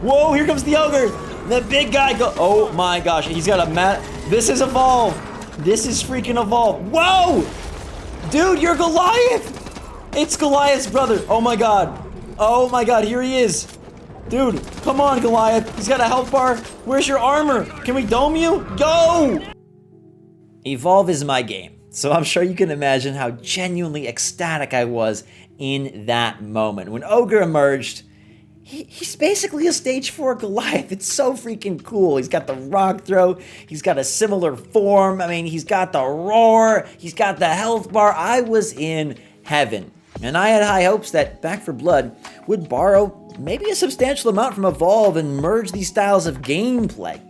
Whoa, here comes the Ogre. The big guy oh my gosh, he's got a mat. This is Evolve. This is freaking Evolve. Whoa! Dude, you're Goliath! It's Goliath's brother. Oh my god. Oh my god, here he is. Dude, come on, Goliath. He's got a health bar. Where's your armor? Can we dome you? Go! Evolve is my game, so I'm sure you can imagine how genuinely ecstatic I was in that moment. When Ogre emerged, he's basically a stage 4 Goliath. It's so freaking cool. He's got the rock throw. He's got a similar form. I mean, he's got the roar. He's got the health bar. I was in heaven. And I had high hopes that Back 4 Blood would borrow maybe a substantial amount from Evolve and merge these styles of gameplay.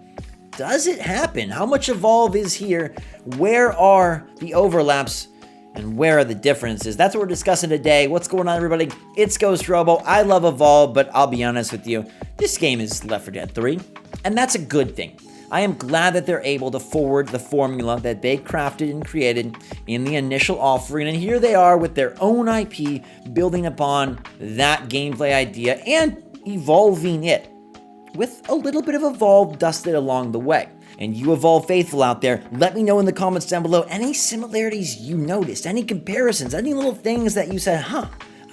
Does it happen? How much Evolve is here? Where are the overlaps? And where are the differences? That's what we're discussing today. What's going on, everybody? It's GhostRobo. I love Evolve, but I'll be honest with you, this game is Left 4 Dead 3, and that's a good thing. I am glad that they're able to forward the formula that they crafted and created in the initial offering, and here they are with their own IP, building upon that gameplay idea and evolving it with a little bit of Evolve dusted along the way. And you Evolve faithful out there, let me know in the comments down below any similarities you noticed, any comparisons, any little things that you said,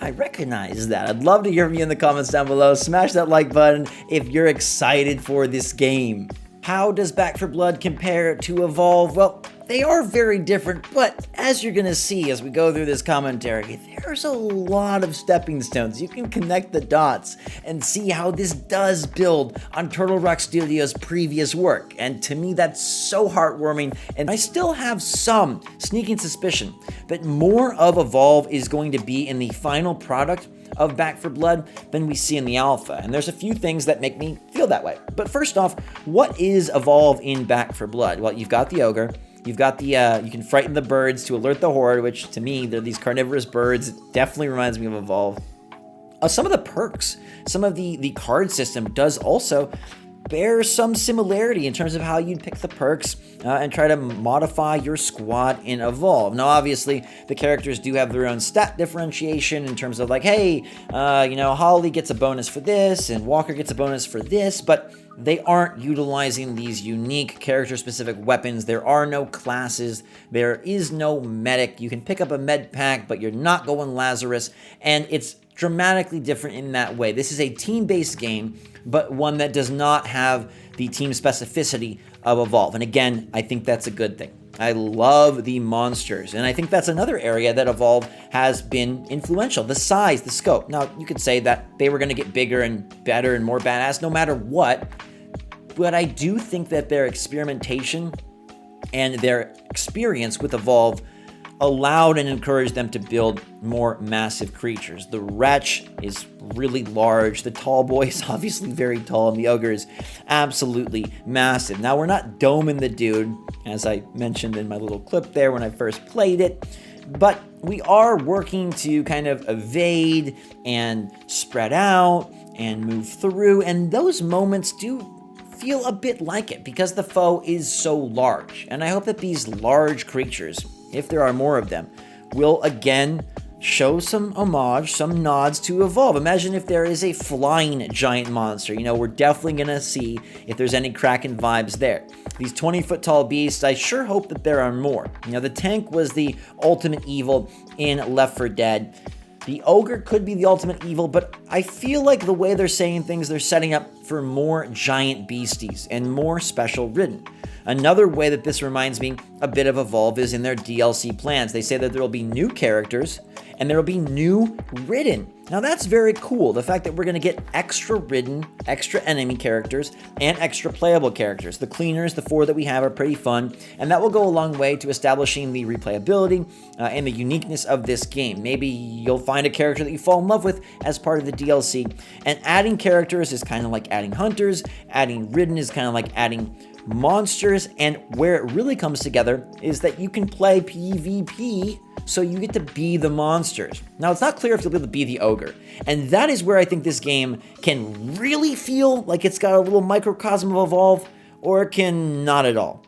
I recognize that. I'd love to hear from you in the comments down below. Smash that like button if you're excited for this game. How does Back 4 Blood compare to Evolve? Well, they are very different, but as you're gonna see as we go through this commentary, there's a lot of stepping stones. You can connect the dots and see how this does build on Turtle Rock Studios' previous work. And to me, that's so heartwarming. And I still have some sneaking suspicion that more of Evolve is going to be in the final product of Back 4 Blood than we see in the alpha. And there's a few things that make me feel that way. But first off, what is Evolve in Back 4 Blood? Well, you've got the Ogre. You've got the, you can frighten the birds to alert the horde, which to me, they're these carnivorous birds. It definitely reminds me of Evolve. Some of the perks, some of the card system does also bear some similarity in terms of how you'd pick the perks and try to modify your squad in Evolve. Now, obviously, the characters do have their own stat differentiation in terms of like, hey, Holly gets a bonus for this and Walker gets a bonus for this, but they aren't utilizing these unique character-specific weapons. There are no classes. There is no medic. You can pick up a med pack, but you're not going Lazarus, and it's dramatically different in that way. This is a team-based game, but one that does not have the team specificity of Evolve. And again, I think that's a good thing. I love the monsters, and I think that's another area that Evolve has been influential. The size, the scope. Now, you could say that they were going to get bigger and better and more badass no matter what, but I do think that their experimentation and their experience with Evolve allowed and encouraged them to build more massive creatures. The Wretch is really large. The Tall Boy is obviously very tall, and the Ogre is absolutely massive. Now, we're not doming the dude, as I mentioned in my little clip there when I first played it, but we are working to kind of evade and spread out and move through, and those moments do feel a bit like it because the foe is so large. And I hope that these large creatures, if there are more of them, will again show some homage, some nods to Evolve. Imagine if there is a flying giant monster. We're definitely going to see if there's any Kraken vibes there. These 20-foot tall beasts, I sure hope that there are more. The tank was the ultimate evil in Left 4 Dead. The Ogre could be the ultimate evil, but I feel like the way they're saying things, they're setting up for more giant beasties and more special ridden. Another way that this reminds me a bit of Evolve is in their DLC plans. They say that there will be new characters and there will be new ridden. Now that's very cool. The fact that we're going to get extra ridden, extra enemy characters, and extra playable characters. The cleaners, the 4 that we have, are pretty fun, and that will go a long way to establishing the replayability and the uniqueness of this game. Maybe you'll find a character that you fall in love with as part of the DLC, and adding characters is kind of like adding hunters, adding ridden is kind of like adding monsters, and where it really comes together is that you can play PvP, so you get to be the monsters. Now, it's not clear if you'll be able to be the Ogre, and that is where I think this game can really feel like it's got a little microcosm of Evolve, or it can not at all.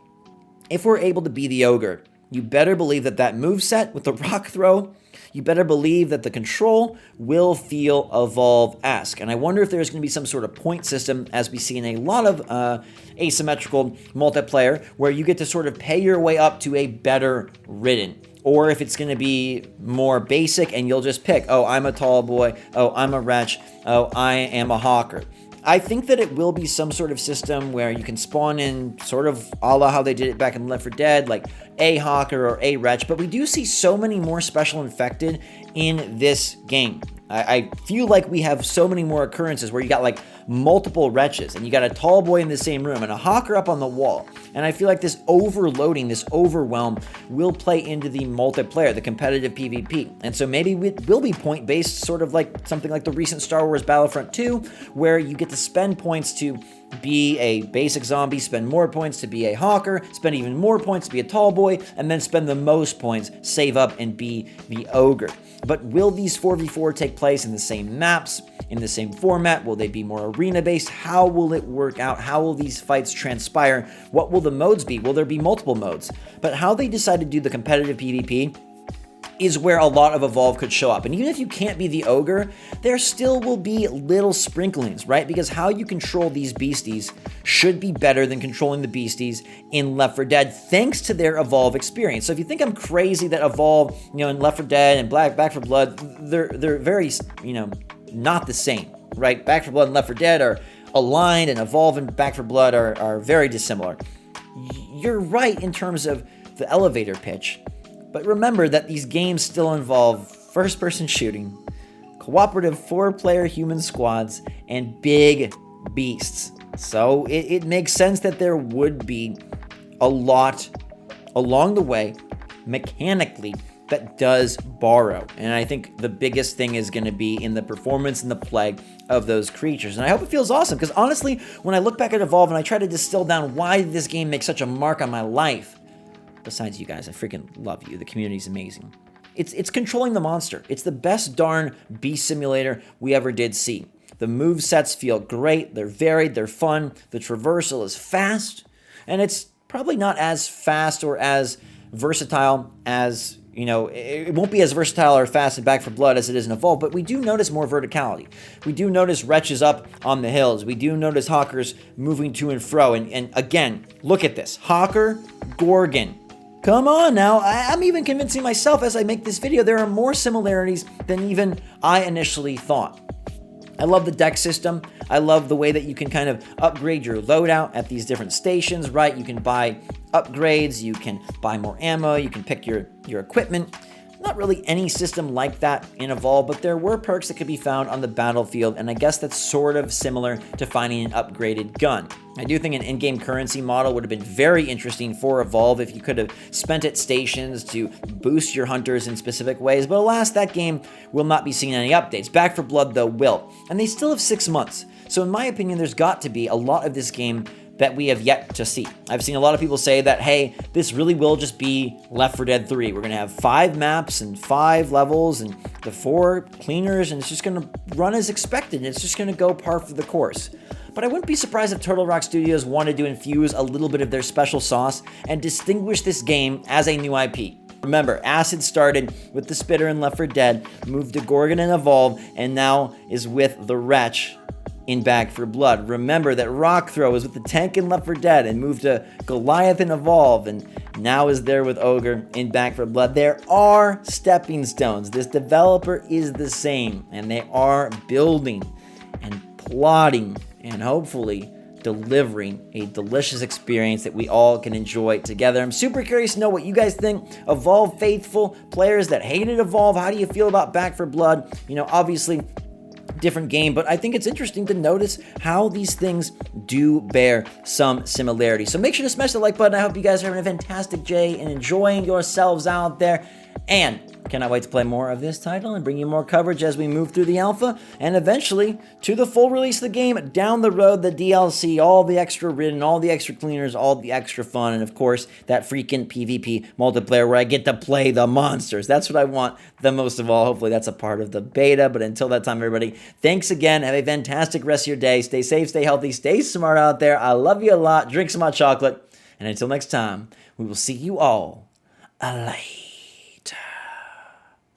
If we're able to be the Ogre, you better believe that that moveset with the rock throw, you better believe that the control will feel Evolve-esque. And I wonder if there's going to be some sort of point system, as we see in a lot of asymmetrical multiplayer, where you get to sort of pay your way up to a better Ridden. Or if it's going to be more basic and you'll just pick, oh, I'm a tall boy, oh, I'm a wretch, oh, I am a hawker. I think that it will be some sort of system where you can spawn in sort of a la how they did it back in Left 4 Dead, like a hawker or a wretch, but we do see so many more special infected in this game. I feel like we have so many more occurrences where you got like multiple wretches and you got a tall boy in the same room and a hawker up on the wall. And I feel like this overloading, this overwhelm will play into the multiplayer, the competitive PvP. And so maybe it will be point-based, sort of like something like the recent Star Wars Battlefront 2, where you get to spend points to be a basic zombie, spend more points to be a hawker, spend even more points to be a tall boy, and then spend the most points, save up, and be the ogre. But will these 4v4 take place in the same maps, in the same format? Will they be more arena-based? How will it work out? How will these fights transpire? What will the modes be? Will there be multiple modes? But how they decide to do the competitive PvP is where a lot of Evolve could show up. And even if you can't be the ogre, there still will be little sprinklings, right? Because how you control these beasties should be better than controlling the beasties in Left 4 Dead, thanks to their Evolve experience. So if you think I'm crazy that Evolve, in Left 4 Dead and Back 4 Blood, they're very, not the same, right? Back 4 Blood and Left 4 Dead are aligned, and Evolve and Back 4 Blood are very dissimilar. You're right in terms of the elevator pitch. But remember that these games still involve first-person shooting, cooperative 4-player human squads, and big beasts. So it makes sense that there would be a lot along the way, mechanically, that does borrow. And I think the biggest thing is going to be in the performance and the play of those creatures. And I hope it feels awesome, because honestly, when I look back at Evolve and I try to distill down why did this game make such a mark on my life, besides you guys, I freaking love you. The community's amazing. It's controlling the monster. It's the best darn beast simulator we ever did see. The move sets feel great. They're varied. They're fun. The traversal is fast. And it's probably not as fast or as versatile as, it won't be as versatile or fast in Back 4 Blood as it is in Evolve, but we do notice more verticality. We do notice wretches up on the hills. We do notice hawkers moving to and fro. And again, look at this. Hawker, Gorgon. Come on now, I'm even convincing myself as I make this video there are more similarities than even I initially thought. I love the deck system. I love the way that you can kind of upgrade your loadout at these different stations, right? You can buy upgrades, you can buy more ammo, you can pick your equipment. Not really any system like that in Evolve, but there were perks that could be found on the battlefield, and I guess that's sort of similar to finding an upgraded gun. I do think an in-game currency model would have been very interesting for Evolve if you could have spent at stations to boost your hunters in specific ways, but alas, that game will not be seeing any updates. Back 4 Blood, though, will. And they still have 6 months. So in my opinion, there's got to be a lot of this game that we have yet to see. I've seen a lot of people say that, hey, this really will just be Left 4 Dead 3. We're going to have 5 maps and 5 levels and the 4 cleaners, and it's just going to run as expected, and it's just going to go par for the course. But I wouldn't be surprised if Turtle Rock Studios wanted to infuse a little bit of their special sauce and distinguish this game as a new IP. Remember, Acid started with the Spitter in Left 4 Dead, moved to Gorgon and Evolve, and now is with the Wretch in Back 4 Blood. Remember that Rock Throw was with the Tank in Left 4 Dead and moved to Goliath and Evolve, and now is there with Ogre in Back 4 Blood. There are stepping stones. This developer is the same, and they are building and plotting and hopefully delivering a delicious experience that we all can enjoy together. I'm super curious to know what you guys think. Evolve faithful, players that hated Evolve, how do you feel about Back 4 Blood? Obviously, different game, but I think it's interesting to notice how these things do bear some similarity. So make sure to smash the like button. I hope you guys are having a fantastic day and enjoying yourselves out there. And cannot wait to play more of this title and bring you more coverage as we move through the alpha and eventually to the full release of the game down the road, the DLC, all the extra Ridden, all the extra cleaners, all the extra fun, and of course, that freaking PvP multiplayer where I get to play the monsters. That's what I want the most of all. Hopefully that's a part of the beta, but until that time, everybody, thanks again. Have a fantastic rest of your day. Stay safe, stay healthy, stay smart out there. I love you a lot. Drink some hot chocolate. And until next time, we will see you all later.